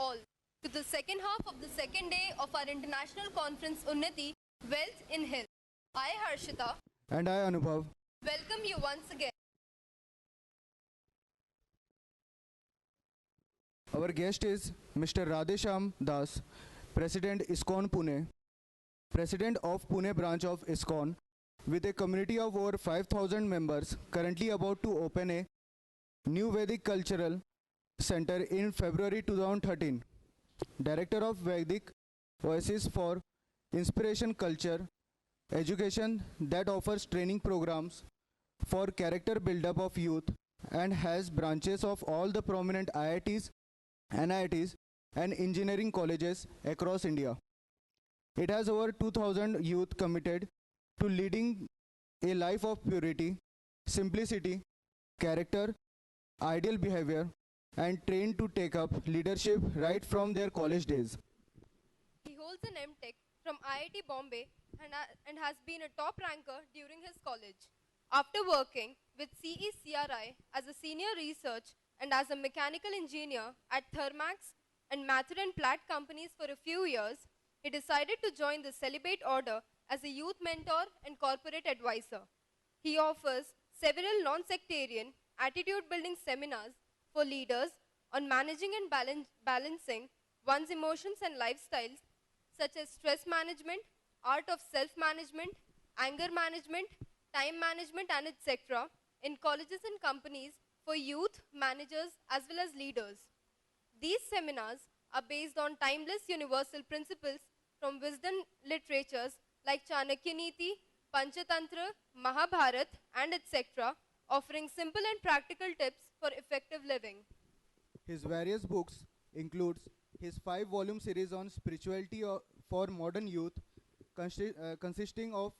all to the second half of the second day of our international conference Unnati, Wealth in Health. I, Harshita, And I, Anubhav. welcome you once again. Our guest is Mr. Radheshyam Das, President ISKCON Pune, President of Pune branch of ISKCON, with a community of over 5,000 members, currently about to open a new Vedic Cultural Center in February 2013. Director of Vedic Voices for Inspiration Culture Education that offers training programs for character build-up of youth and has branches of all the prominent IITs, NITs and engineering colleges across India. It has over 2,000 youth committed to leading a life of purity, simplicity, character, ideal behavior, and trained to take up leadership right from their college days. He holds an M.Tech from IIT Bombay and has been a top ranker during his college. After working with CECRI as a senior research and as a mechanical engineer at Thermax and Mathur and Platt companies for a few years, he decided to join the Celibate Order as a youth mentor and corporate advisor. He offers several non-sectarian attitude-building seminars for leaders on managing and balancing one's emotions and lifestyles, such as stress management, art of self-management, anger management, time management, and etc. in colleges and companies for youth, managers, as well as leaders. These seminars are based on timeless universal principles from wisdom literatures like Chanakya Niti, Panchatantra, Mahabharat, and etc., offering simple and practical tips for effective living. His various books includes his 5-volume series on spirituality for modern youth, consisting of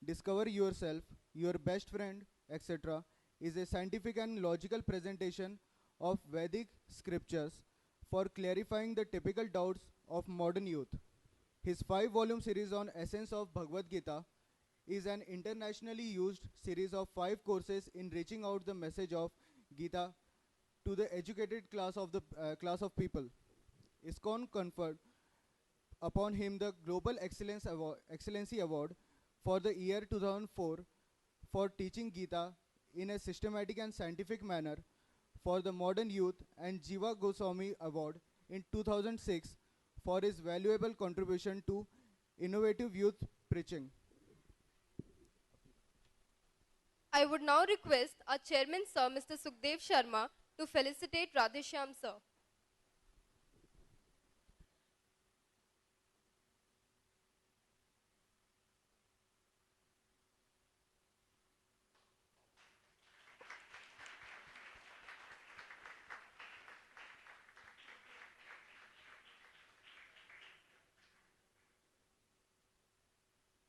Discover Yourself, Your Best Friend, etc., is a scientific and logical presentation of Vedic scriptures for clarifying the typical doubts of modern youth. His 5-volume series on Essence of Bhagavad Gita is an internationally used series of 5 courses in reaching out the message of Gita to the educated class of people. ISKCON conferred upon him the Global Excellency Award for the year 2004 for teaching Gita in a systematic and scientific manner for the modern youth, and Jiva Goswami Award in 2006 for his valuable contribution to innovative youth preaching. I would now request our chairman, Sir, Mr. Sukhdev Sharma, to felicitate Radheshyam, sir.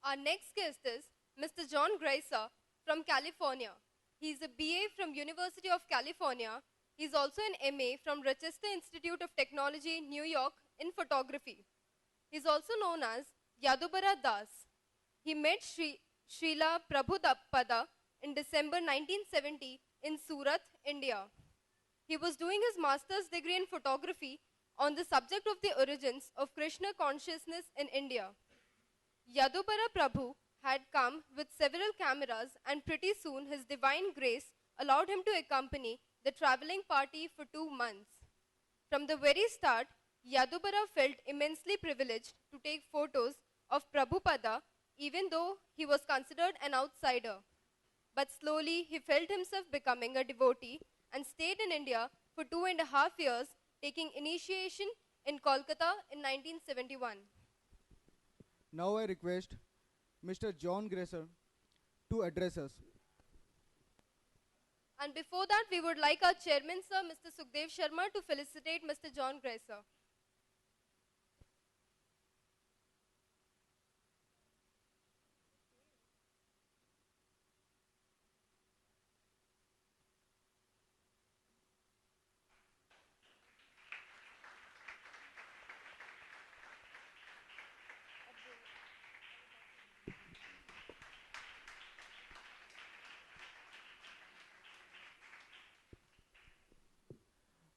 Our next guest is Mr. John Gracer from California. He is a BA from University of California. He is also an MA from Rochester Institute of Technology, New York, in photography. He is also known as Yadubara Das. He met Srila Prabhupada in December 1970 in Surat, India. He was doing his master's degree in photography on the subject of the origins of Krishna consciousness in India. Yadubara Prabhu had come with several cameras, and pretty soon his divine grace allowed him to accompany the traveling party for 2 months. From the very start, Yadubara felt immensely privileged to take photos of Prabhupada, even though he was considered an outsider. But slowly he felt himself becoming a devotee and stayed in India for 2.5 years, taking initiation in Kolkata in 1971. Now I request Mr. John Gracer to address us. And before that, we would like our chairman, sir, Mr. Sukhdev Sharma, to felicitate Mr. John Gracer.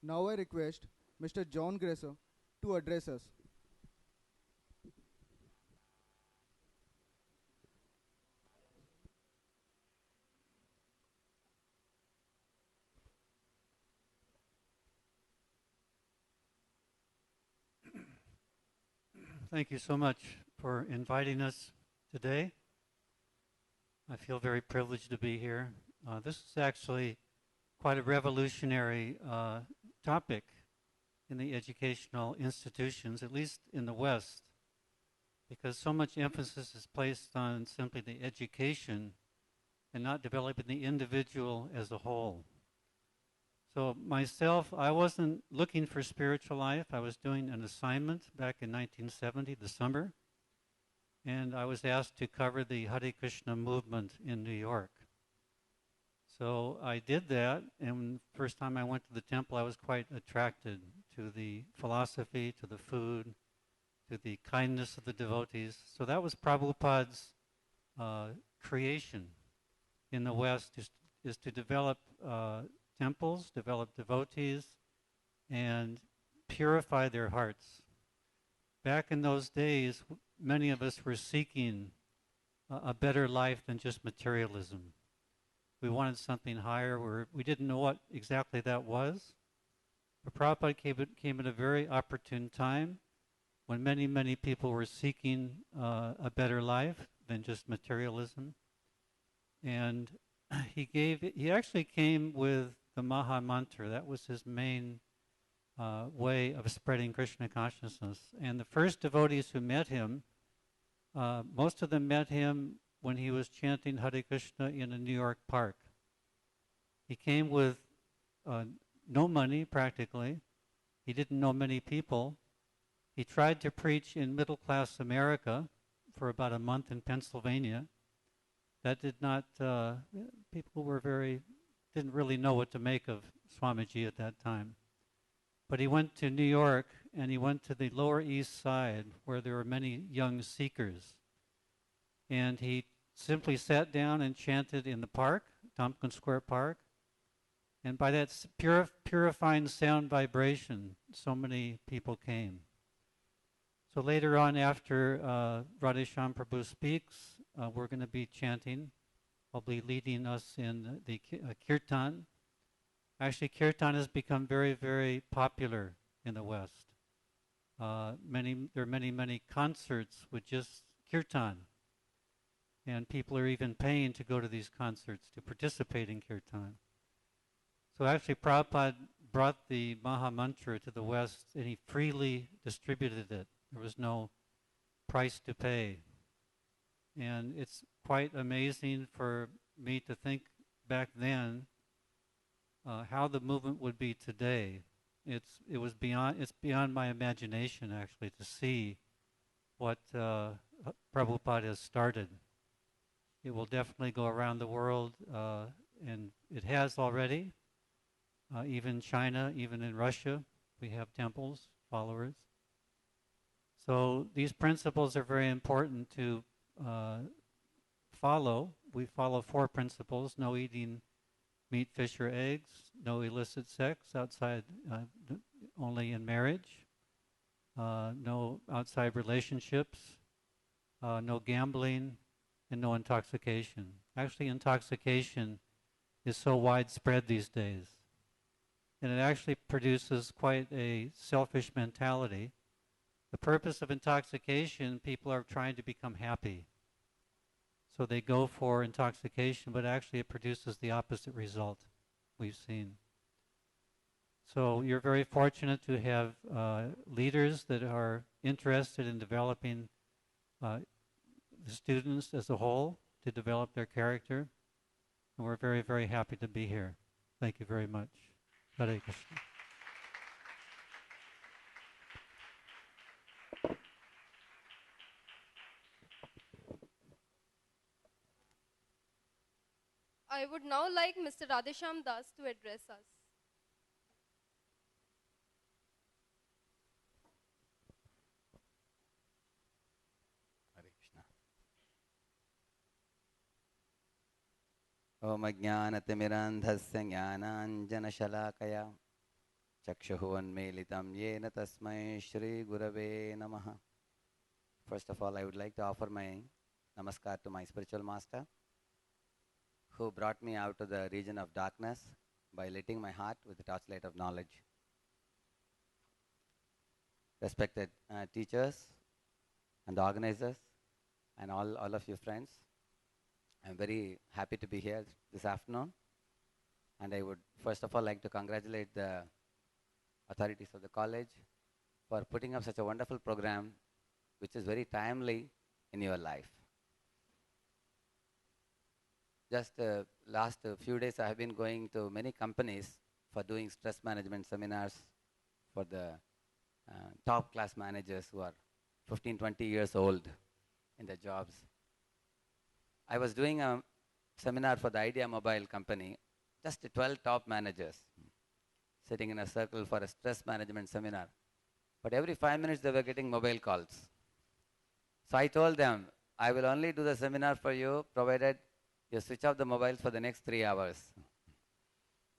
Now I request Mr. John Gracer to address us. Thank you so much for inviting us today. I feel very privileged to be here. This is actually quite a revolutionary topic in the educational institutions, at least in the West, because so much emphasis is placed on simply the education and not developing the individual as a whole. So myself, I wasn't looking for spiritual life. I was doing an assignment back in 1970, the summer, and I was asked to cover the Hare Krishna movement in New York. So I did that, and the first time I went to the temple, I was quite attracted to the philosophy, to the food, to the kindness of the devotees. So that was Prabhupada's creation in the West, is to develop temples, develop devotees, and purify their hearts. Back in those days, many of us were seeking a better life than just materialism. We wanted something higher. We didn't know what exactly that was. But Prabhupada came at a very opportune time when many, many people were seeking a better life than just materialism. And he actually came with the Maha Mantra. That was his main way of spreading Krishna consciousness. And the first devotees who met him, most of them met him when he was chanting Hare Krishna in a New York park. He came with no money, practically. He didn't know many people. He tried to preach in middle-class America for about a month in Pennsylvania. That did not, people didn't really know what to make of Swamiji at that time. But he went to New York, and he went to the Lower East Side, where there were many young seekers. And he simply sat down and chanted in the park, Tompkins Square Park. And by that purifying sound vibration, so many people came. So later on, after Radheshyam Prabhu speaks, we're going to be chanting. I'll be leading us in the kirtan. Actually, kirtan has become very, very popular in the West. There are many concerts with just kirtan. And people are even paying to go to these concerts to participate in kirtan. So actually, Prabhupada brought the Maha Mantra to the West, and he freely distributed it. There was no price to pay. And it's quite amazing for me to think back then how the movement would be today. It's beyond my imagination, actually, to see what Prabhupada has started. It will definitely go around the world, and it has already. Even China, even in Russia, we have temples, followers. So these principles are very important to follow. We follow 4 principles: no eating meat, fish, or eggs, no illicit sex outside, only in marriage, no outside relationships, no gambling, and no intoxication. Actually, intoxication is so widespread these days. And it actually produces quite a selfish mentality. The purpose of intoxication, people are trying to become happy. So they go for intoxication, but actually it produces the opposite result we've seen. So you're very fortunate to have leaders that are interested in developing the students as a whole, to develop their character. And we're very, very happy to be here. Thank you very much. Hare Krishna. I would now like Mr. Radheshyam Das to address us. हरे कृष्ण। ओम अज्ञानतिमिरान्धस्य ज्ञानाञ्जनशलाकया चक्षुः येन तस्मै श्रीगुरवे नमः. First of all, I would like to offer my namaskar to my spiritual master who brought me out of the region of darkness by lighting my heart with the torchlight of knowledge. Respected teachers and the organizers and all of you friends, I'm very happy to be here this afternoon, and I would first of all like to congratulate the authorities of the college for putting up such a wonderful program which is very timely in your life. Just last few days I have been going to many companies for doing stress management seminars for the top class managers who are 15, 20 years old in their jobs. I was doing a seminar for the Idea Mobile company, just 12 top managers sitting in a circle for a stress management seminar. But every 5 minutes they were getting mobile calls. So I told them, I will only do the seminar for you provided you switch off the mobiles for the next 3 hours.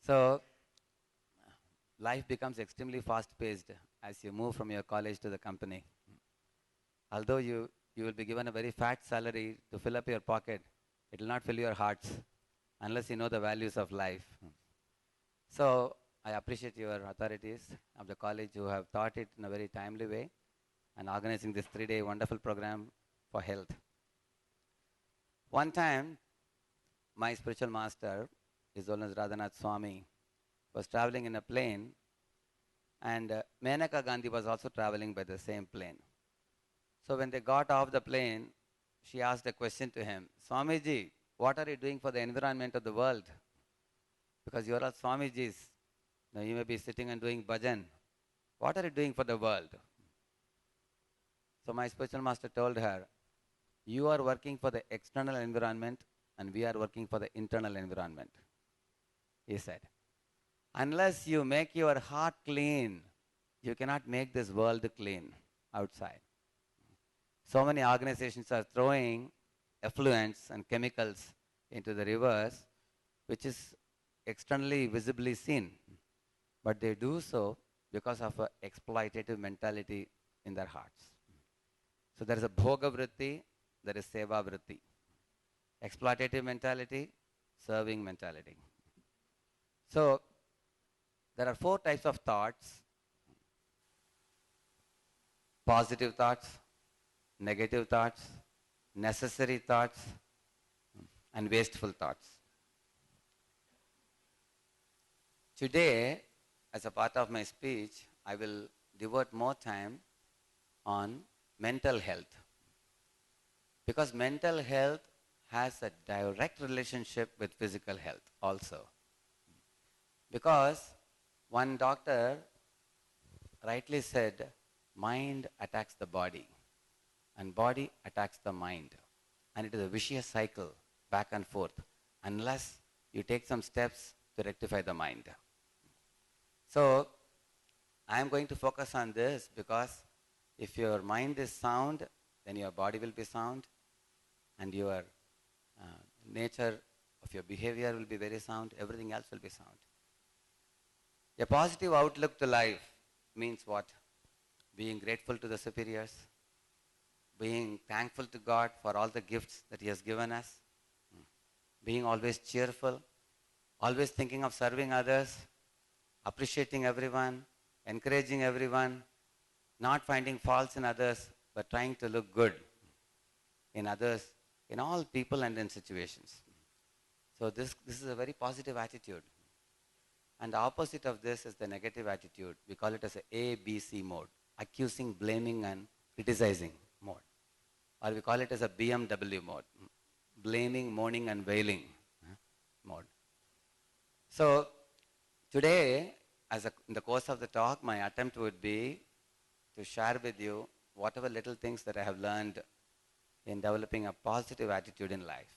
So life becomes extremely fast-paced as you move from your college to the company. Although you will be given a very fat salary to fill up your pocket, it will not fill your hearts unless you know the values of life. So I appreciate your authorities of the college who have taught it in a very timely way and organizing this 3-day wonderful program for health. One time, my spiritual master, his holiness Radhanath Swami, was traveling in a plane, and Menaka Gandhi was also traveling by the same plane. So when they got off the plane, she asked a question to him, Swamiji, what are you doing for the environment of the world? Because you are all Swamijis. Now you may be sitting and doing bhajan. What are you doing for the world? So my spiritual master told her, you are working for the external environment and we are working for the internal environment. He said, unless you make your heart clean, you cannot make this world clean outside. So many organizations are throwing effluents and chemicals into the rivers, which is externally visibly seen. But they do so because of an exploitative mentality in their hearts. So there is a bhoga vritti, there is seva vritti. Exploitative mentality, serving mentality. So there are 4 types of thoughts: positive thoughts, negative thoughts, necessary thoughts, and wasteful thoughts. Today, as a part of my speech, I will devote more time on mental health. Because mental health has a direct relationship with physical health also. Because one doctor rightly said, mind attacks the body and body attacks the mind. And it is a vicious cycle back and forth unless you take some steps to rectify the mind. So I am going to focus on this because if your mind is sound, then your body will be sound and your nature of your behavior will be very sound, everything else will be sound. A positive outlook to life means what? Being grateful to the superiors, being thankful to God for all the gifts that He has given us, being always cheerful, always thinking of serving others, appreciating everyone, encouraging everyone, not finding faults in others, but trying to look good in others, in all people and in situations. So this is a very positive attitude. And the opposite of this is the negative attitude. We call it as a ABC mode, accusing, blaming, and criticizing mode. Or we call it as a BMW mode, blaming, mourning, and wailing mode. So today, in the course of the talk, my attempt would be to share with you whatever little things that I have learned in developing a positive attitude in life.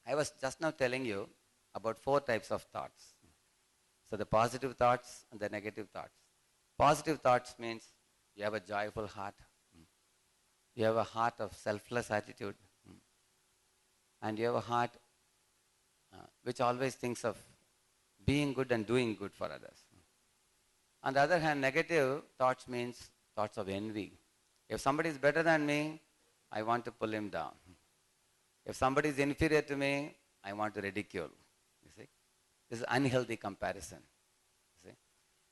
I was just now telling you about 4 types of thoughts. So the positive thoughts and the negative thoughts. Positive thoughts means you have a joyful heart. You have a heart of selfless attitude. And you have a heart which always thinks of being good and doing good for others. On the other hand, negative thoughts means thoughts of envy. If somebody is better than me, I want to pull him down. If somebody is inferior to me, I want to ridicule. You see? This is unhealthy comparison. You see?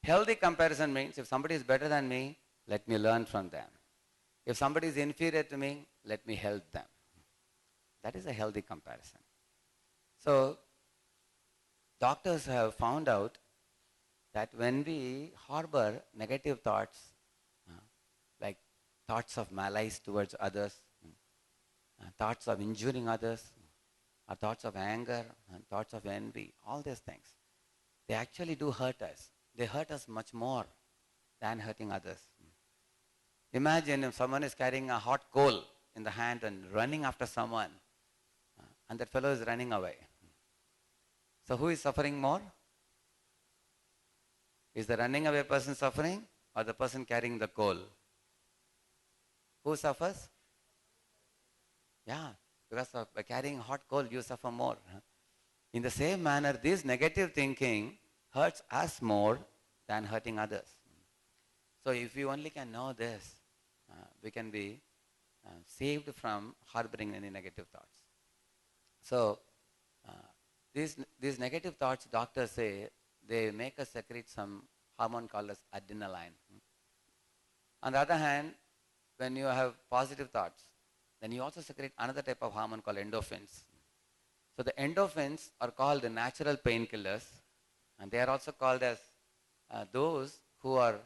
Healthy comparison means if somebody is better than me, let me learn from them. If somebody is inferior to me, let me help them. That is a healthy comparison. So, doctors have found out that when we harbor negative thoughts, like thoughts of malice towards others, thoughts of injuring others, or thoughts of anger, and thoughts of envy, all these things, they actually do hurt us. They hurt us much more than hurting others. Imagine if someone is carrying a hot coal in the hand and running after someone, and that fellow is running away. So who is suffering more? Is the running away person suffering or the person carrying the coal? Who suffers? Yeah, because by carrying hot coal, you suffer more. In the same manner, this negative thinking hurts us more than hurting others. So if we only can know this, we can be saved from harboring any negative thoughts. So these negative thoughts, doctors say, they make us secrete some hormone called as adrenaline. On the other hand, when you have positive thoughts, then you also secrete another type of hormone called endorphins. So the endorphins are called the natural painkillers, and they are also called as those who are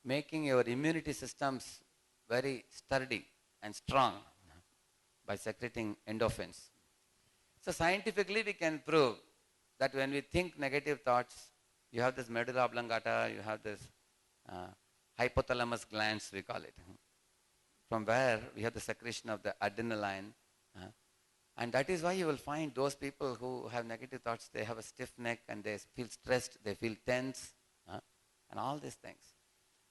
making your immunity systems very sturdy and strong by secreting endorphins. So scientifically we can prove that when we think negative thoughts, you have this medulla oblongata, you have this hypothalamus glands, we call it, from where we have the secretion of the adrenaline. And that is why you will find those people who have negative thoughts, they have a stiff neck and they feel stressed, they feel tense, and all these things.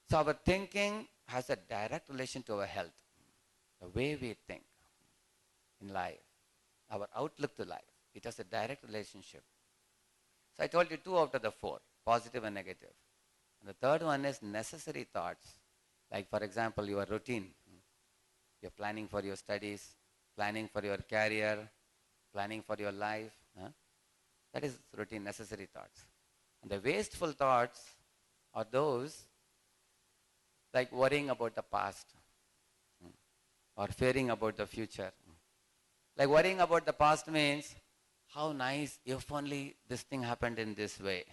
So our thinking has a direct relation to our health, the way we think in life, our outlook to life. It has a direct relationship. So I told you 2 out of the 4, positive and negative. And the third one is necessary thoughts. Like for example, your routine. You're planning for your studies, planning for your career, planning for your life. That is routine, necessary thoughts. And the wasteful thoughts are those like worrying about the past or fearing about the future. Like worrying about the past means, how nice if only this thing happened in this way.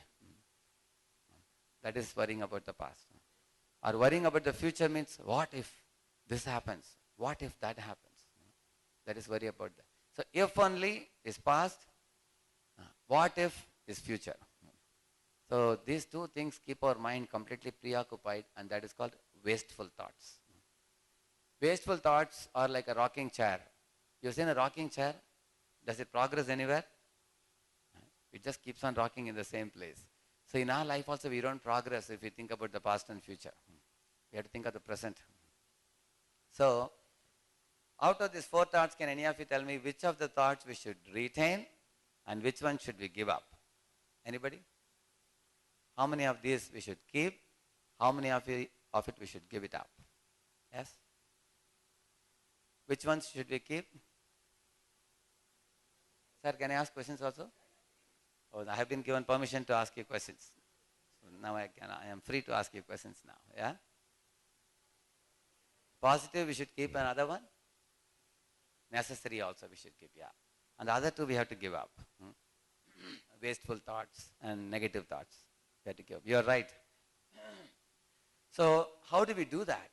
That is worrying about the past. Or worrying about the future means, what if this happens? What if that happens? That is worry about that. So if only is past, what if is future. So these 2 things keep our mind completely preoccupied, and that is called wasteful thoughts. Wasteful thoughts are like a rocking chair. You've seen a rocking chair? Does it progress anywhere? It just keeps on rocking in the same place. So in our life also we don't progress if we think about the past and future. We have to think of the present. So out of these 4 thoughts, can any of you tell me which of the thoughts we should retain and which one should we give up? Anybody? How many of these we should keep? How many of it we should give it up? Yes? Which ones should we keep? Sir, can I ask questions also? Oh, I have been given permission to ask you questions. So now I am free to ask you questions now. Yeah? Positive we should keep, another one? Necessary also we should keep, yeah. And the other 2 we have to give up. Wasteful thoughts and negative thoughts we have to give up. You are right. So how do we do that?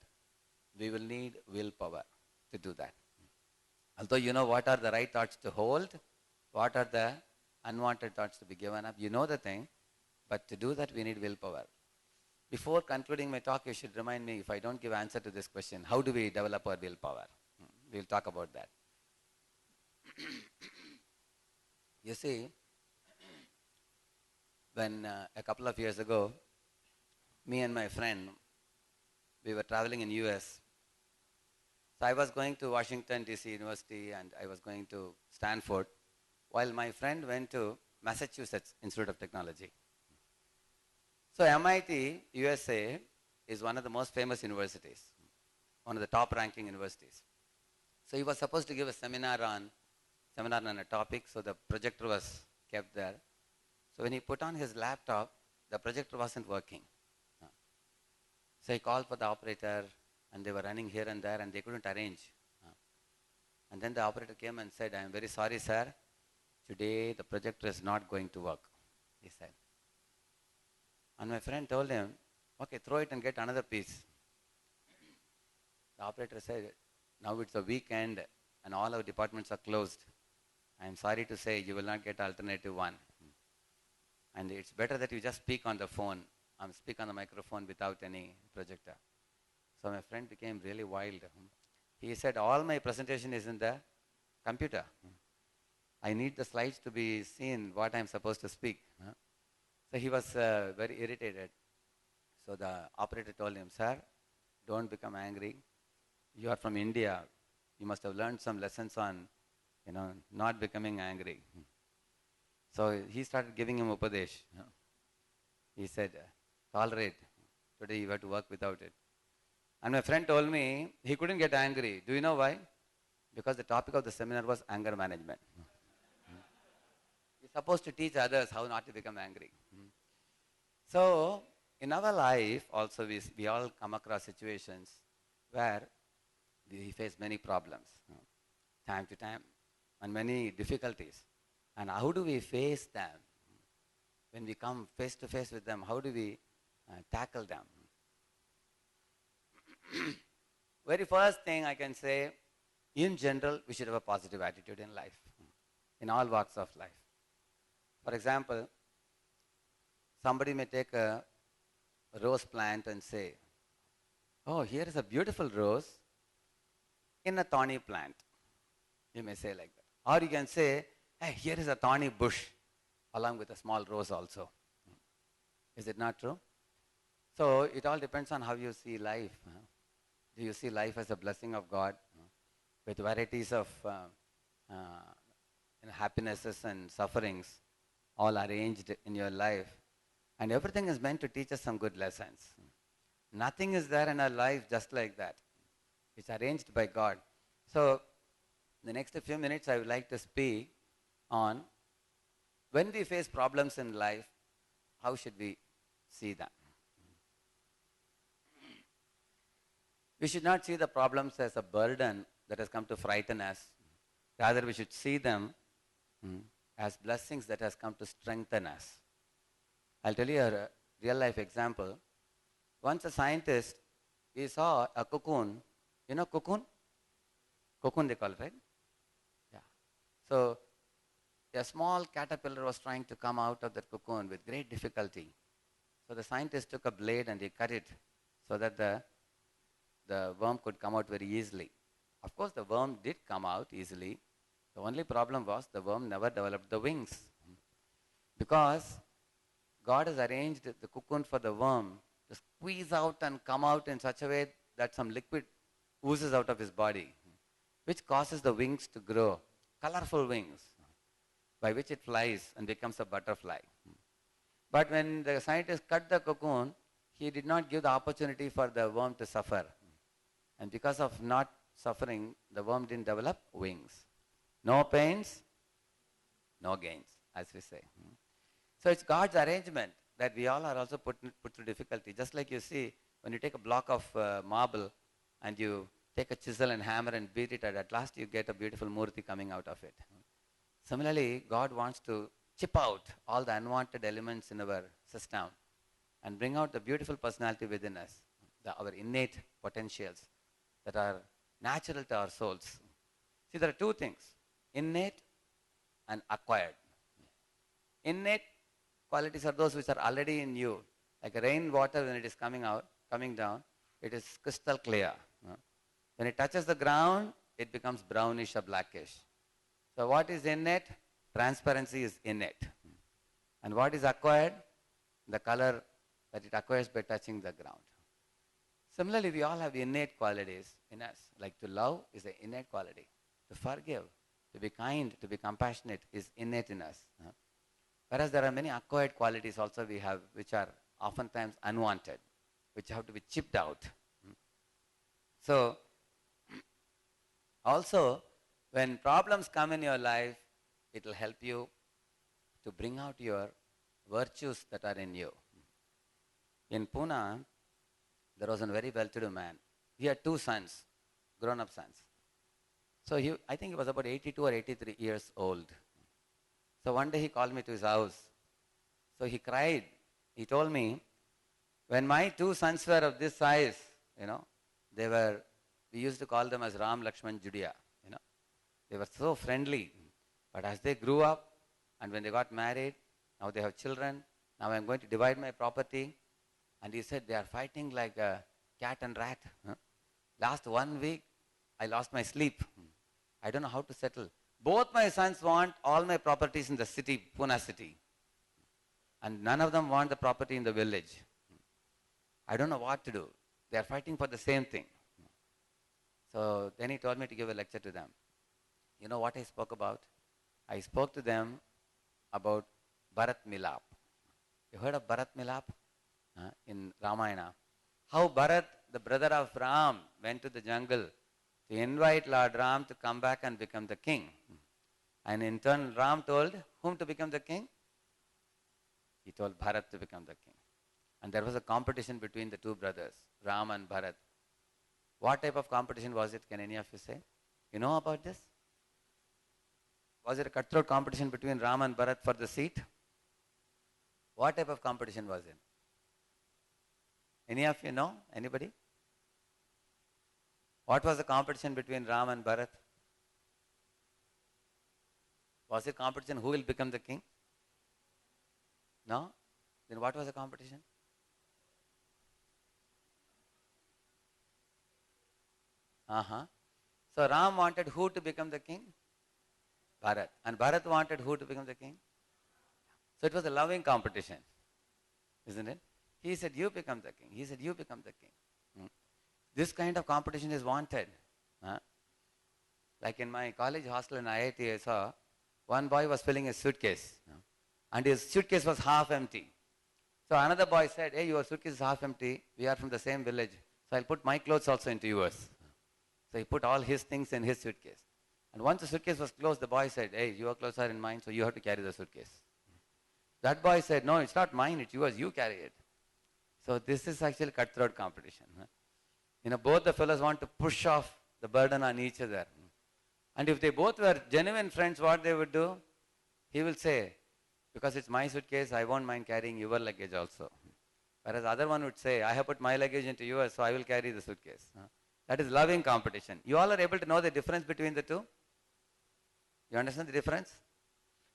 We will need willpower to do that. Although you know what are the right thoughts to hold, what are the unwanted thoughts to be given up, you know the thing, but to do that we need willpower. Before concluding my talk, you should remind me, if I don't give answer to this question, how do we develop our willpower? We'll talk about that. You see, when a couple of years ago, me and my friend, we were traveling in US. So I was going to Washington, D.C. University, and I was going to Stanford, while my friend went to Massachusetts Institute of Technology. So MIT, USA, is one of the most famous universities, one of the top ranking universities. So he was supposed to give a seminar on a topic, so the projector was kept there. So when he put on his laptop, the projector wasn't working. So he called for the operator, and they were running here and there, and they couldn't arrange. And then the operator came and said, "I am very sorry, sir. Today the projector is not going to work," he said. And my friend told him, "Okay, throw it and get another piece." The operator said, "Now it's a weekend and all our departments are closed. I am sorry to say you will not get alternative one. And it's better that you just speak on the phone, speak on the microphone without any projector." So my friend became really wild. He said, "All my presentation is in the computer. I need the slides to be seen what I'm supposed to speak." So he was very irritated. So the operator told him, "Sir, don't become angry. You are from India. You must have learned some lessons on, not becoming angry." So he started giving him upadesh. He said, "Tolerate. Today you have to work without it." And my friend told me he couldn't get angry. Do you know why? Because the topic of the seminar was anger management. You're supposed to teach others how not to become angry. So in our life also we all come across situations where we face many problems, time to time, and many difficulties. And how do we face them? When we come face to face with them, how do we tackle them? Very first thing I can say, in general, we should have a positive attitude in life, in all walks of life. For example, somebody may take a rose plant and say, "Oh, here is a beautiful rose in a thorny plant." You may say like that. Or you can say, "Hey, here is a thorny bush along with a small rose also." Is it not true? So it all depends on how you see life. Do you see life as a blessing of God with varieties of happinesses and sufferings all arranged in your life? And everything is meant to teach us some good lessons. Nothing is there in our life just like that. It's arranged by God. So the next few minutes I would like to speak on when we face problems in life, how should we see them? We should not see the problems as a burden that has come to frighten us. Rather, we should see them as blessings that has come to strengthen us. I'll tell you a real life example. Once a scientist, he saw a cocoon. You know cocoon? Cocoon they call it, right? Yeah. So a small caterpillar was trying to come out of that cocoon with great difficulty. So the scientist took a blade and he cut it so that the worm could come out very easily. Of course, the worm did come out easily. The only problem was the worm never developed the wings. Because God has arranged the cocoon for the worm to squeeze out and come out in such a way that some liquid oozes out of his body, which causes the wings to grow, colorful wings, by which it flies and becomes a butterfly. But when the scientist cut the cocoon, he did not give the opportunity for the worm to suffer. And because of not suffering, the worm didn't develop wings. No pains, no gains, as we say. So it's God's arrangement that we all are also put through difficulty. Just like you see, when you take a block of marble and you take a chisel and hammer and beat it, and at last you get a beautiful murti coming out of it. Similarly, God wants to chip out all the unwanted elements in our system and bring out the beautiful personality within us, our innate potentials that are natural to our souls. See, there are two things, innate and acquired. Innate qualities are those which are already in you. Like rainwater, when it is coming down, it is crystal clear. When it touches the ground, it becomes brownish or blackish. So what is innate? Transparency is innate. And what is acquired? The color that it acquires by touching the ground. Similarly, we all have innate qualities in us. Like to love is an innate quality. To forgive, to be kind, to be compassionate is innate in us. Whereas there are many acquired qualities also we have which are oftentimes unwanted, which have to be chipped out. So, also, when problems come in your life, it will help you to bring out your virtues that are in you. In Pune, there was a very well-to-do man. He had 2 sons, grown-up sons. So I think he was about 82 or 83 years old. So one day he called me to his house. So he cried. He told me, when my 2 sons were of this size, we used to call them as Ram, Lakshman, Judea. They were so friendly. But as they grew up, and when they got married, now they have children, now I'm going to divide my property. And he said, they are fighting like a cat and rat. Last 1 week, I lost my sleep. I don't know how to settle. Both my sons want all my properties in the city, Pune city. And none of them want the property in the village. I don't know what to do. They are fighting for the same thing. So then he told me to give a lecture to them. You know what I spoke about? I spoke to them about Bharat Milap. You heard of Bharat Milap in Ramayana? How Bharat, the brother of Ram, went to the jungle to invite Lord Ram to come back and become the king. And in turn, Ram told whom to become the king? He told Bharat to become the king. And there was a competition between the 2 brothers, Ram and Bharat. What type of competition was it? Can any of you say? You know about this? Was it a cutthroat competition between Ram and Bharat for the seat? What type of competition was it? Any of you know? Anybody? What was the competition between Ram and Bharat? Was it competition who will become the king? No? Then what was the competition? So Ram wanted who to become the king? Bharat. And Bharat wanted who to become the king? So it was a loving competition, isn't it? He said, you become the king. He said, you become the king. This kind of competition is wanted. Like in my college hostel in IIT, I saw one boy was filling his suitcase. And his suitcase was half empty. So another boy said, hey, your suitcase is half empty. We are from the same village. So I'll put my clothes also into yours. So he put all his things in his suitcase. And once the suitcase was closed, the boy said, hey, your clothes are in mine, so you have to carry the suitcase. That boy said, no, it's not mine, it's yours, you carry it. So this is actually cutthroat competition. Both the fellows want to push off the burden on each other. And if they both were genuine friends, what they would do? He will say, because it's my suitcase, I won't mind carrying your luggage also. Whereas the other one would say, I have put my luggage into yours, so I will carry the suitcase. That is loving competition. You all are able to know the difference between the two? You understand the difference?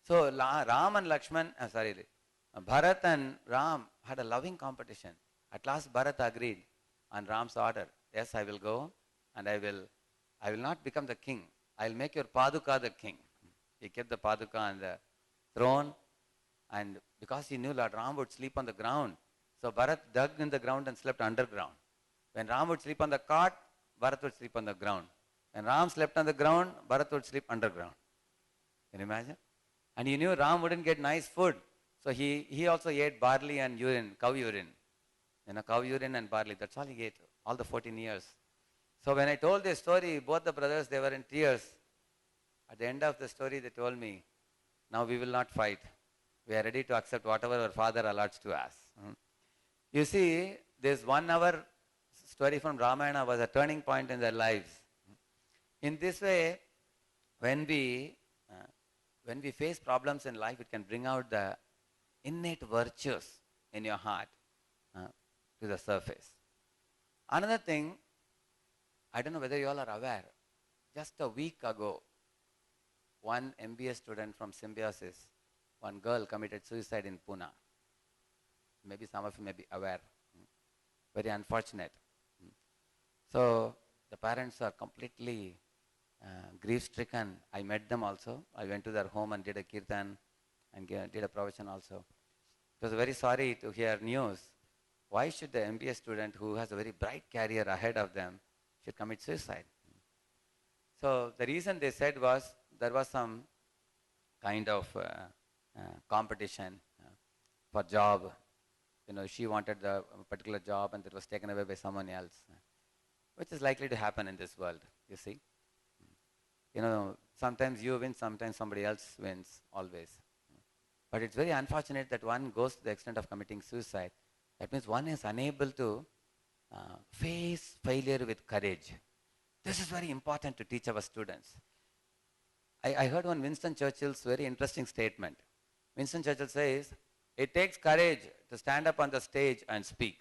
So Ram and Lakshman, Bharat and Ram had a loving competition. At last Bharat agreed on Ram's order. Yes, I will go and I will not become the king. I will make your Paduka the king. He kept the Paduka on the throne, and because he knew Lord Ram would sleep on the ground, so Bharat dug in the ground and slept underground. When Ram would sleep on the cart, Bharat would sleep on the ground. When Ram slept on the ground, Bharat would sleep underground. Can you imagine? And he knew Ram wouldn't get nice food. So he also ate barley and urine, cow urine. Cow urine and barley, that's all he ate, all the 14 years. So when I told this story, both the brothers, they were in tears. At the end of the story, they told me, now we will not fight. We are ready to accept whatever our father allots to us. You see, this 1 hour story from Ramayana was a turning point in their lives. In this way, when we face problems in life, it can bring out the innate virtues in your heart to the surface. Another thing, I don't know whether you all are aware, just a week ago, one MBA student from Symbiosis, one girl committed suicide in Pune. Maybe some of you may be aware. Very unfortunate. So the parents are completely grief-stricken. I met them also. I went to their home and did a kirtan and did a provision also. It was very sorry to hear news. Why should the MBA student who has a very bright career ahead of them should commit suicide? So the reason they said was there was some kind of competition for job, she wanted the particular job and it was taken away by someone else, which is likely to happen in this world, you see. Sometimes you win, sometimes somebody else wins, always. But it's very unfortunate that one goes to the extent of committing suicide. That means one is unable to face failure with courage. This is very important to teach our students. I heard one Winston Churchill's very interesting statement. Winston Churchill says, it takes courage to stand up on the stage and speak.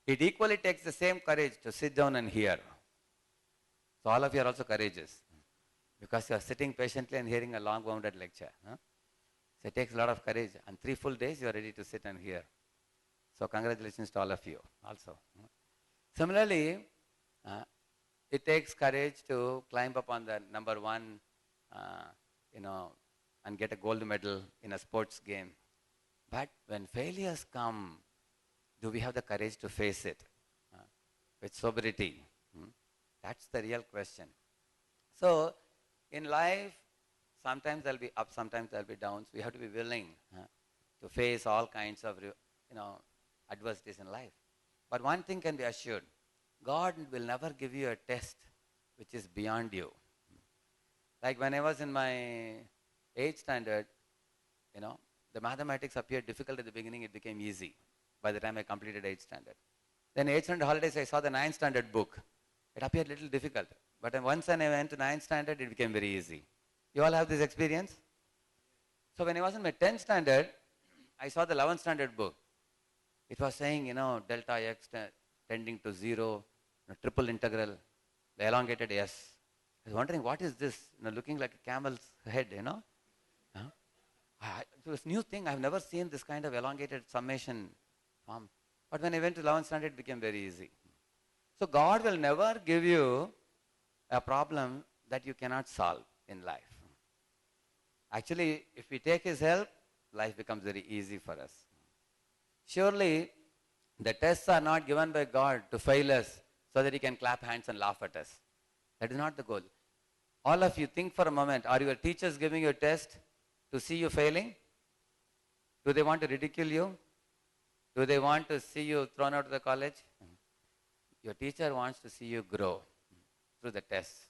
It equally takes the same courage to sit down and hear. So all of you are also courageous because you are sitting patiently and hearing a long-wounded lecture. Huh? So it takes a lot of courage, and 3 full days you are ready to sit and hear. So congratulations to all of you also. Similarly, it takes courage to climb up on the number one, and get a gold medal in a sports game. But when failures come, do we have the courage to face it with sobriety? That's the real question. So in life, sometimes there'll be ups, sometimes there'll be downs. We have to be willing to face all kinds of adversities in life. But one thing can be assured, God will never give you a test which is beyond you. Like when I was in my 8th standard, the mathematics appeared difficult at the beginning, it became easy by the time I completed 8th standard. Then 8th standard holidays, I saw the 9th standard book. It appeared a little difficult. But once I went to 9th standard, it became very easy. You all have this experience? So when I was in my 10th standard, I saw the 11th standard book. It was saying, delta x tending to 0, triple integral, the elongated s. I was wondering, what is this? Looking like a camel's head, Huh? It was a new thing. I've never seen this kind of elongated summation form. But when I went to 11th standard, it became very easy. So God will never give you a problem that you cannot solve in life. Actually, if we take His help, life becomes very easy for us. Surely, the tests are not given by God to fail us so that He can clap hands and laugh at us. That is not the goal. All of you think for a moment, are your teachers giving you a test to see you failing? Do they want to ridicule you? Do they want to see you thrown out of the college? Your teacher wants to see you grow through the tests.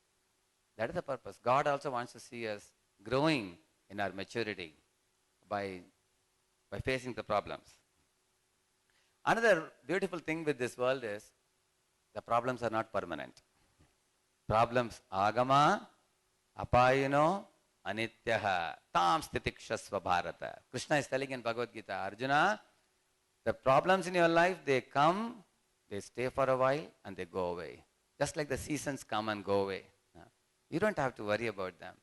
That is the purpose. God also wants to see us growing in our maturity by facing the problems. Another beautiful thing with this world is the problems are not permanent. Problems agama, apayino, anityaha, tam stitikshasva bharata. Krishna is telling in Bhagavad Gita, Arjuna, the problems in your life, they come, they stay for a while, and they go away. Just like the seasons come and go away. You don't have to worry about them.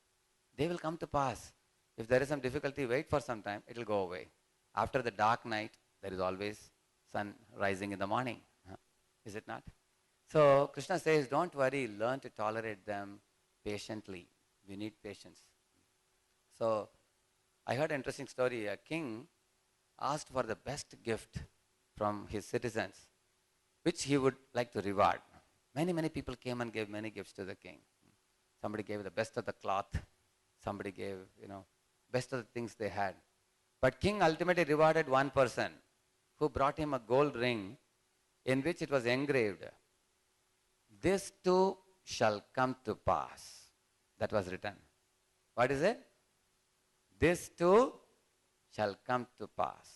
They will come to pass. If there is some difficulty, wait for some time, it will go away. After the dark night, there is always sun rising in the morning. Is it not? So Krishna says, don't worry, learn to tolerate them patiently. We need patience. So I heard an interesting story. A king asked for the best gift from his citizens, which he would like to reward. Many people came and gave many gifts to the king. Somebody gave the best of the cloth. Somebody gave, best of the things they had. But king ultimately rewarded one person who brought him a gold ring in which it was engraved, this too shall come to pass. That was written. What is it? This too shall come to pass.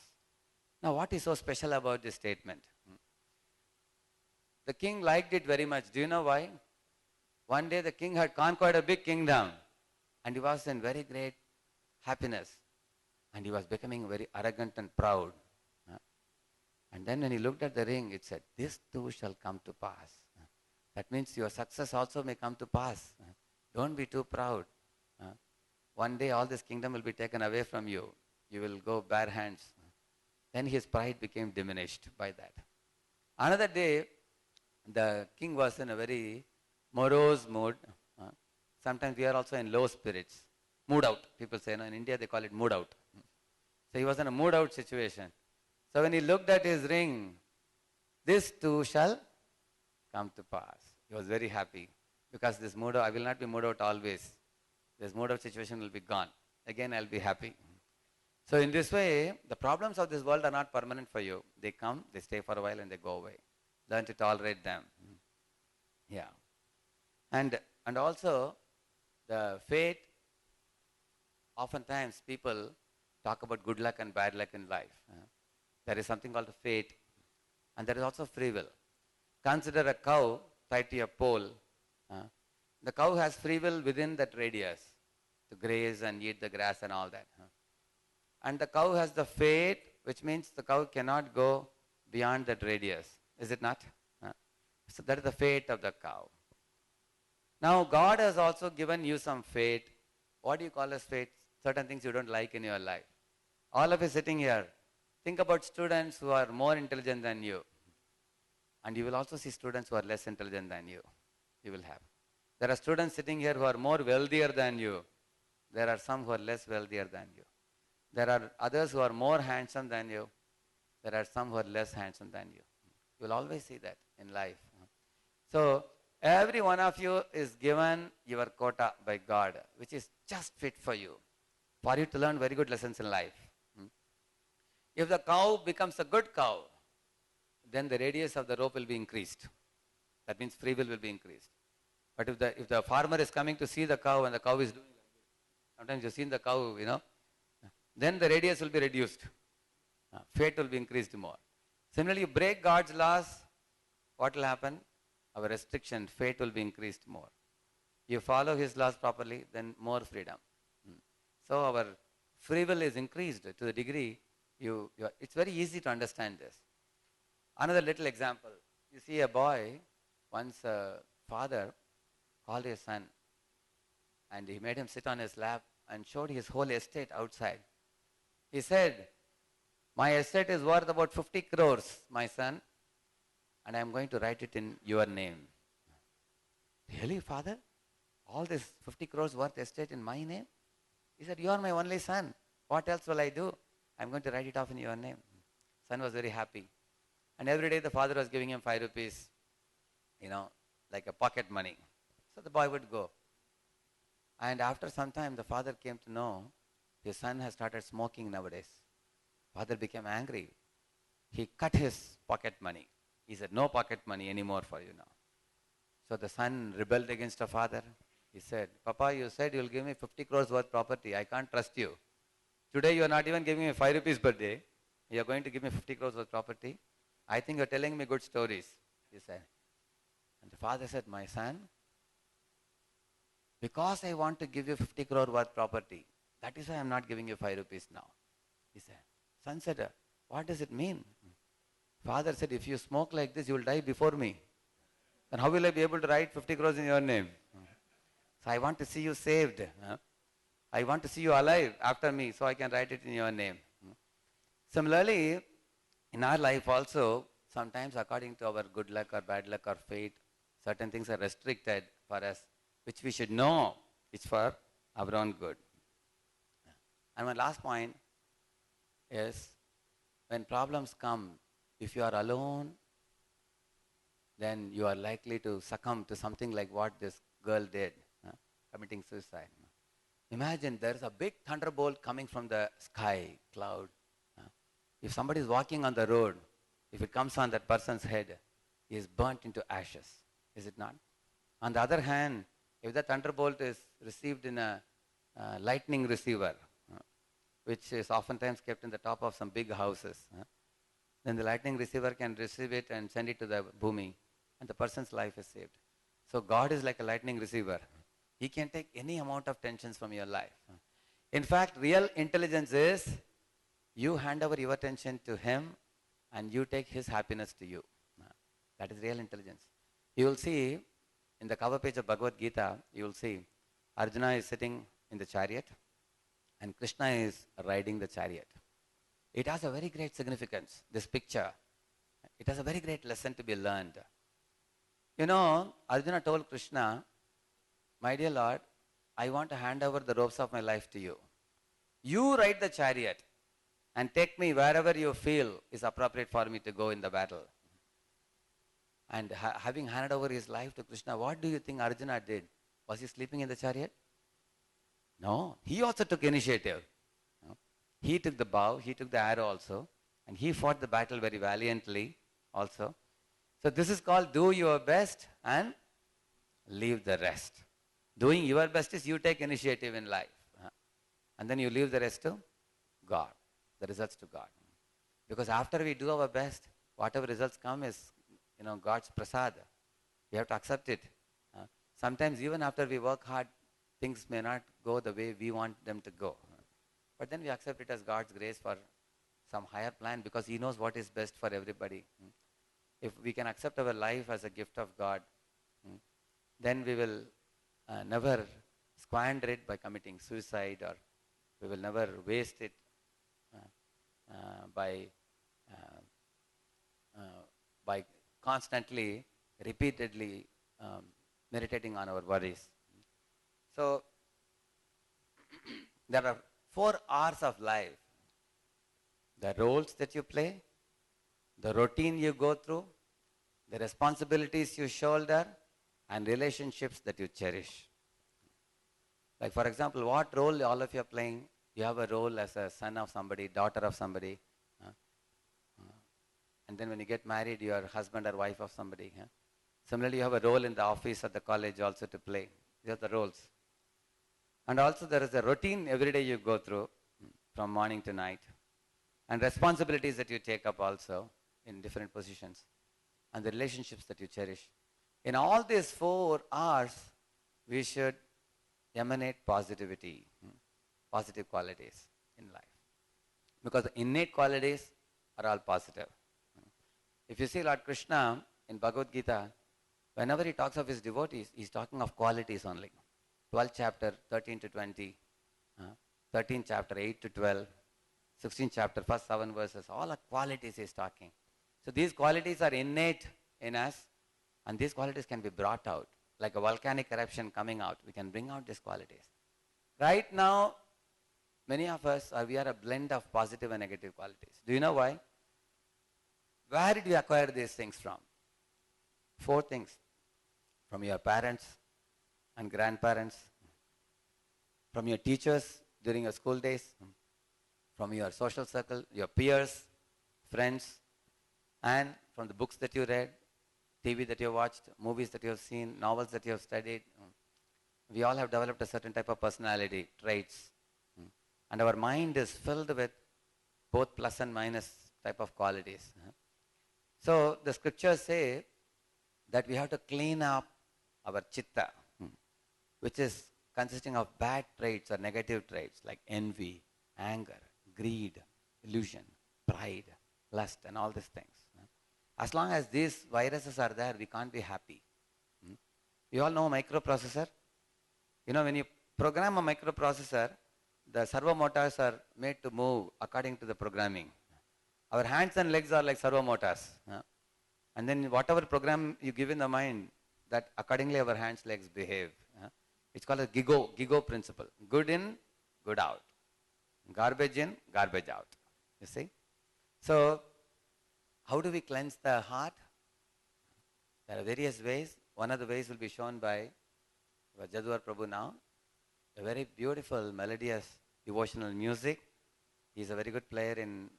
Now what is so special about this statement? The king liked it very much. Do you know why? One day the king had conquered a big kingdom and he was in very great happiness and he was becoming very arrogant and proud. And then when he looked at the ring, it said, this too shall come to pass. That means your success also may come to pass. Don't be too proud. One day all this kingdom will be taken away from you. You will go bare hands. Then his pride became diminished by that. Another day, the king was in a very morose mood. Sometimes we are also in low spirits. Mood out. People say, in India they call it mood out. So he was in a mood out situation. So when he looked at his ring, this too shall come to pass. He was very happy because this mood out, I will not be mood out always. This mood out situation will be gone. Again, I'll be happy. So in this way, the problems of this world are not permanent for you. They come, they stay for a while, and they go away. Learn to tolerate them. Yeah. And also, the fate, oftentimes people talk about good luck and bad luck in life. There is something called fate, and there is also free will. Consider a cow tied to a pole. The cow has free will within that radius to graze and eat the grass and all that. And the cow has the fate, which means the cow cannot go beyond that radius. Is it not? So that is the fate of the cow. Now God has also given you some fate. What do you call as fate? Certain things you don't like in your life. All of you sitting here, think about students who are more intelligent than you. And you will also see students who are less intelligent than you. You will have. There are students sitting here who are more wealthier than you. There are some who are less wealthier than you. There are others who are more handsome than you. There are some who are less handsome than you. You will always see that in life. So, every one of you is given your quota by God, which is just fit for you to learn very good lessons in life. If the cow becomes a good cow, then the radius of the rope will be increased. That means free will be increased. But if the farmer is coming to see the cow and the cow is doing like this, sometimes you've seen the cow, then the radius will be reduced. Fate will be increased more. Similarly, you break God's laws, what will happen? Our restriction, fate will be increased more. You follow His laws properly, then more freedom. So our free will is increased to the degree it's very easy to understand this. Another little example. You see a boy, once a father called his son and he made him sit on his lap and showed his whole estate outside. He said, "My estate is worth about 50 crores, my son, and I am going to write it in your name." "Really, father? All this 50 crores worth estate in my name?" He said, "You are my only son. What else will I do? I am going to write it off in your name." Son was very happy. And every day the father was giving him 5 rupees, like a pocket money. So the boy would go. And after some time, the father came to know his son has started smoking nowadays. Father became angry. He cut his pocket money. He said, "No pocket money anymore for you now." So the son rebelled against the father. He said, "Papa, you said you'll give me 50 crores worth property. I can't trust you. Today you are not even giving me 5 rupees per day. You are going to give me 50 crores worth property. I think you're telling me good stories," he said. And the father said, "My son, because I want to give you 50 crore worth property, that is why I'm not giving you 5 rupees now," he said. Son said, "What does it mean?" Father said, "If you smoke like this, you will die before me. Then how will I be able to write 50 crores in your name? So I want to see you saved. I want to see you alive after me so I can write it in your name." Similarly, in our life also, sometimes according to our good luck or bad luck or fate, certain things are restricted for us, which we should know it's for our own good. And my last point is, when problems come, if you are alone, then you are likely to succumb to something like what this girl did, committing suicide. Imagine there is a big thunderbolt coming from the sky, cloud. If somebody is walking on the road, if it comes on that person's head, he is burnt into ashes. Is it not? On the other hand, if the thunderbolt is received in a lightning receiver, which is oftentimes kept in the top of some big houses, then the lightning receiver can receive it and send it to the bhumi, and the person's life is saved. So God is like a lightning receiver. He can take any amount of tensions from your life. In fact, real intelligence is you hand over your tension to Him and you take His happiness to you. That is real intelligence. You will see in the cover page of Bhagavad Gita, you will see Arjuna is sitting in the chariot and Krishna is riding the chariot. It has a very great significance, this picture. It has a very great lesson to be learned. Arjuna told Krishna, "My dear Lord, I want to hand over the ropes of my life to you. You ride the chariot and take me wherever you feel is appropriate for me to go in the battle." And having handed over his life to Krishna, what do you think Arjuna did? Was he sleeping in the chariot? No, he also took initiative. He took the bow, he took the arrow also, and he fought the battle very valiantly also. So this is called do your best and leave the rest. Doing your best is you take initiative in life. And then you leave the rest to God, the results to God. Because after we do our best, whatever results come is, God's prasad. We have to accept it. Sometimes even after we work hard, things may not go the way we want them to go. But then we accept it as God's grace for some higher plan because He knows what is best for everybody. If we can accept our life as a gift of God, then we will never squander it by committing suicide, or we will never waste it by constantly, repeatedly meditating on our worries. So, there are 4 R's of life. The roles that you play, the routine you go through, the responsibilities you shoulder, and relationships that you cherish. Like for example, what role all of you are playing? You have a role as a son of somebody, daughter of somebody. And then when you get married, you are husband or wife of somebody. Similarly, you have a role in the office or the college also to play. These are the roles. And also there is a routine every day you go through from morning to night. And responsibilities that you take up also in different positions. And the relationships that you cherish. In all these 4 R's, we should emanate positivity, positive qualities in life. Because the innate qualities are all positive. If you see Lord Krishna in Bhagavad Gita, whenever he talks of his devotees, he's talking of qualities only. 12th chapter, 13 to 20, 13th chapter, 8 to 12, 16th chapter, first 7 verses, all are qualities he's talking. So these qualities are innate in us, and these qualities can be brought out. Like a volcanic eruption coming out, we can bring out these qualities. Right now, many of us, we are a blend of positive and negative qualities. Do you know why? Where did we acquire these things from? 4 things. From your parents and grandparents, from your teachers during your school days, from your social circle, your peers, friends, and from the books that you read, TV that you watched, movies that you have seen, novels that you have studied. We all have developed a certain type of personality, traits. And our mind is filled with both plus and minus type of qualities. So the scriptures say that we have to clean up our chitta, which is consisting of bad traits or negative traits like envy, anger, greed, illusion, pride, lust, and all these things. As long as these viruses are there, we can't be happy. You all know microprocessor? When you program a microprocessor, the servo motors are made to move according to the programming. Our hands and legs are like servo motors. And then whatever program you give in the mind, that accordingly our hands, legs behave. It's called a GIGO principle. Good in, good out. Garbage in, garbage out. You see? So, how do we cleanse the heart? There are various ways. One of the ways will be shown by Jadwar Prabhu now. A very beautiful, melodious, devotional music. He is a very good player in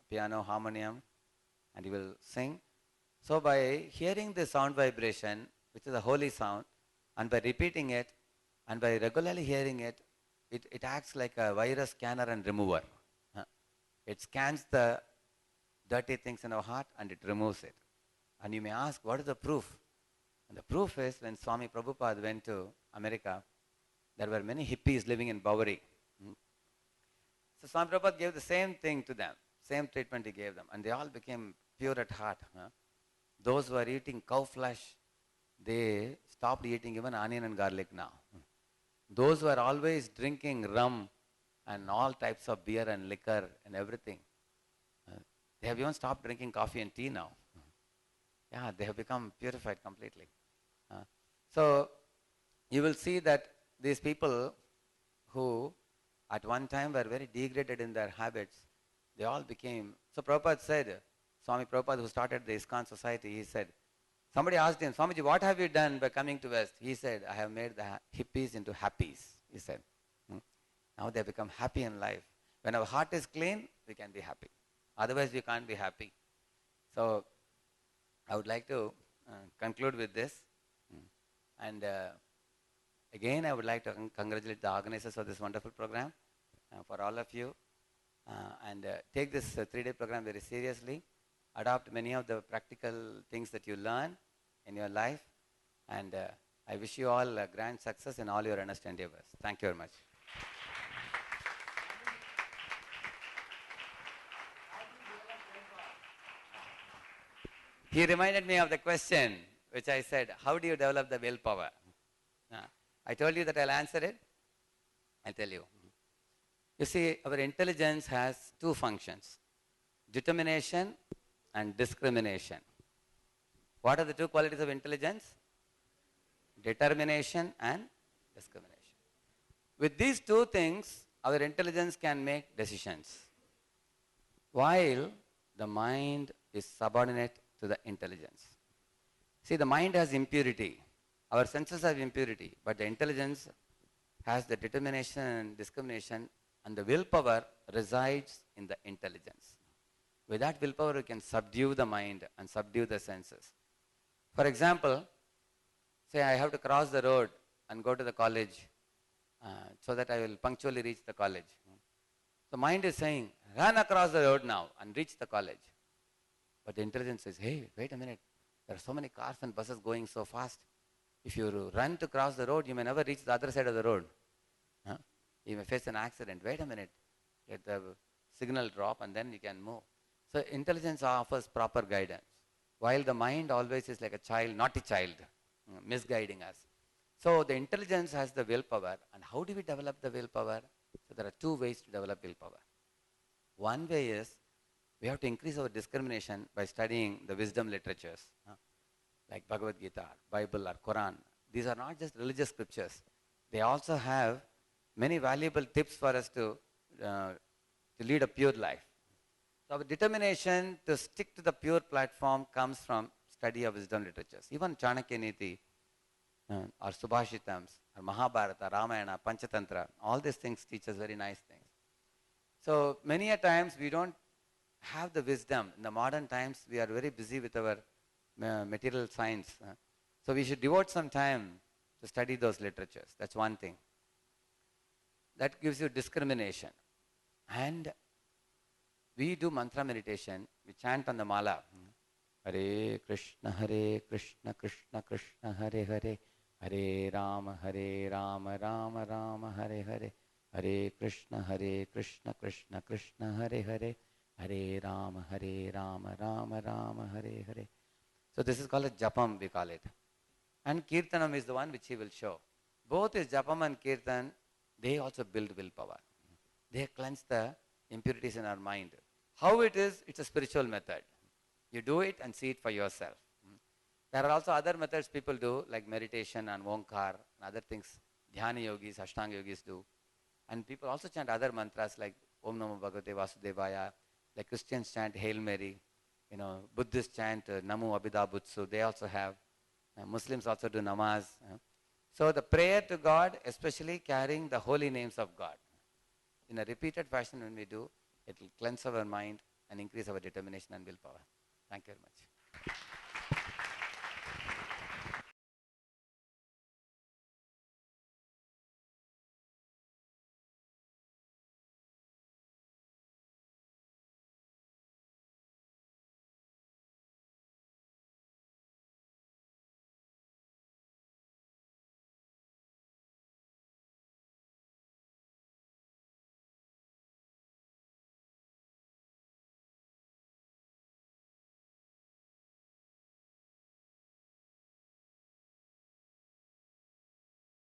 piano, harmonium, and he will sing. So by hearing the sound vibration, which is a holy sound, and by repeating it, and by regularly hearing it, it acts like a virus scanner and remover. It scans the dirty things in our heart and it removes it. And you may ask, what is the proof? And the proof is when Swami Prabhupada went to America, there were many hippies living in Bowery. So Swami Prabhupada gave the same thing to them, same treatment he gave them, and they all became pure at heart. Those who were eating cow flesh, they stopped eating even onion and garlic now. Those who are always drinking rum and all types of beer and liquor and everything, they have even stopped drinking coffee and tea now. Yeah, they have become purified completely. So you will see that these people who at one time were very degraded in their habits, they all became, so Prabhupada said, Swami Prabhupada who started the ISKCON society, he said, somebody asked him, Swamiji, what have you done by coming to West? He said, I have made the hippies into happies, he said. Now they have become happy in life. When our heart is clean, we can be happy. Otherwise, we can't be happy. So, I would like to conclude with this. And again, I would like to congratulate the organizers of this wonderful program for all of you. And take this 3-day program very seriously. Adopt many of the practical things that you learn in your life. And I wish you all grand success in all your earnest endeavors. Thank you very much. He reminded me of the question which I said, how do you develop the willpower? I told you that I'll answer it. I'll tell you. You see, our intelligence has two functions, determination and discrimination. What are the two qualities of intelligence? Determination and discrimination. With these two things, our intelligence can make decisions, while the mind is subordinate to the intelligence. See, the mind has impurity. Our senses have impurity, but the intelligence has the determination and discrimination, and the willpower resides in the intelligence. With that willpower, we can subdue the mind and subdue the senses. For example, say I have to cross the road and go to the college so that I will punctually reach the college. The mind is saying, run across the road now and reach the college. But the intelligence says, hey, wait a minute. There are so many cars and buses going so fast. If you run to cross the road, you may never reach the other side of the road. You may face an accident. Wait a minute. Let the signal drop and then you can move. So intelligence offers proper guidance, while the mind always is like a child, naughty child, misguiding us. So the intelligence has the willpower. And how do we develop the willpower? So there are two ways to develop willpower. One way is we have to increase our discrimination by studying the wisdom literatures, like Bhagavad Gita, Bible or Quran. These are not just religious scriptures. They also have many valuable tips for us to lead a pure life. So our determination to stick to the pure platform comes from study of wisdom literatures. Even Chanakya Niti or Subhashitams or Mahabharata, Ramayana, Panchatantra, all these things teach us very nice things. So many a times we don't have the wisdom. In the modern times, we are very busy with our material science. So we should devote some time to study those literatures. That's one thing. That gives you discrimination. And we do mantra meditation. We chant on the mala. Hare Krishna, Krishna Krishna, Hare Hare. Hare Rama, Rama Rama, Hare Hare. Hare Krishna, Krishna Krishna, Hare Hare. Hare Rama, Rama Rama, Hare Hare. So this is called a japam, we call it. And kirtanam is the one which he will show. Both is japam and kirtan, they also build willpower. They cleanse the impurities in our mind. How it is, it's a spiritual method. You do it and see it for yourself. There are also other methods people do, like meditation and Omkar and other things. Dhyana yogis, Ashtanga yogis do. And people also chant other mantras like Om Namo Bhagavate Vasudevaya. Like Christians chant Hail Mary. Buddhists chant Namo Abhida Butsu. They also have. Muslims also do namaz. So the prayer to God, especially carrying the holy names of God. In a repeated fashion when we do, it will cleanse our mind and increase our determination and willpower. Thank you very much.